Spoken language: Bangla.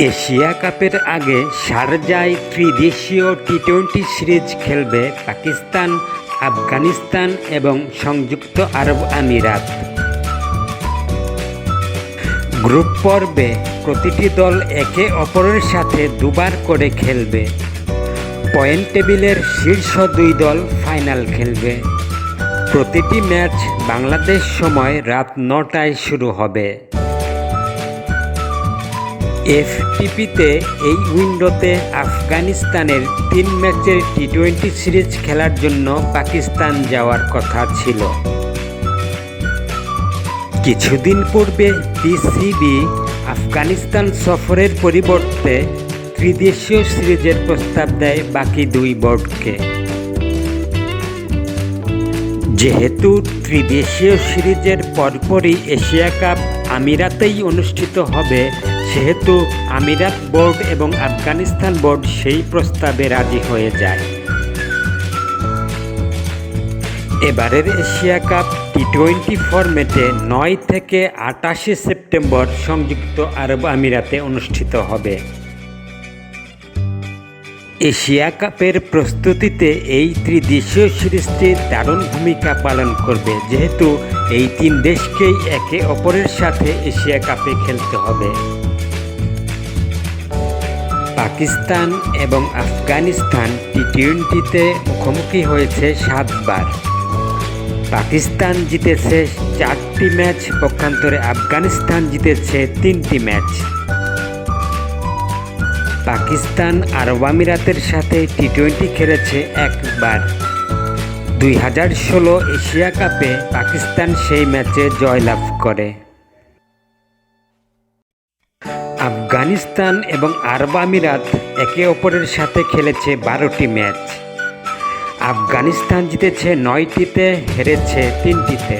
এশিয়া কাপের আগে শারজায় ত্রিদেশীয় টি-20 সিরিজ খেলবে পাকিস্তান, আফগানিস্তান এবং সংযুক্ত আরব আমিরাত। গ্রুপ পর্বে প্রতিটি দল একে অপরের সাথে দুবার করে খেলবে। পয়েন্ট টেবিলের শীর্ষ দুই দল ফাইনাল খেলবে। প্রতিটি ম্যাচ বাংলাদেশ সময় রাত 9টায় শুরু হবে। এফটিপিতে এই উইন্ডোতে আফগানিস্তানের 3 ম্যাচের টি-20 সিরিজ খেলার জন্য পাকিস্তান যাওয়ার কথা ছিল। কিছুদিন পূর্বে পিসিবি আফগানিস্তান সফরের পরিবর্তে ত্রিদেশীয় সিরিজের প্রস্তাব দেয় বাকি দুই বোর্ডকে। যেহেতু ত্রিদেশীয় সিরিজের পরপরই এশিয়া কাপ আমিরাতেই অনুষ্ঠিত হবে, সেহেতু আমিরাত বোর্ড এবং আফগানিস্তান বোর্ড সেই প্রস্তাবে রাজি হয়ে যায়। এবারের এশিয়া কাপ টি-20 ফরম্যাটে 9 থেকে 28 সেপ্টেম্বর সংযুক্ত আরব আমিরাতে অনুষ্ঠিত হবে। এশিয়া কাপের প্রস্তুতিতে এই ত্রিদেশীয় সিরিজটি দারুণ ভূমিকা পালন করবে, যেহেতু এই 3 দেশকেই একে অপরের সাথে এশিয়া কাপে খেলতে হবে। পাকিস্তান এবং আফগানিস্তান টি-20তে মুখোমুখি হয়েছে 7 বার। পাকিস্তান জিতেছে 4টি ম্যাচ, পক্ষান্তরে আফগানিস্তান জিতেছে 3টি ম্যাচ। পাকিস্তান আরব আমিরাতের সাথে টি-20 খেলেছে একবার। 2016 এশিয়া কাপে পাকিস্তান সেই ম্যাচে জয়লাভ করে। আফগানিস্তান এবং আরব আমিরাত একে অপরের সাথে খেলেছে 12টি ম্যাচ। আফগানিস্তান জিতেছে 9টিতে, হেরেছে 3টিতে।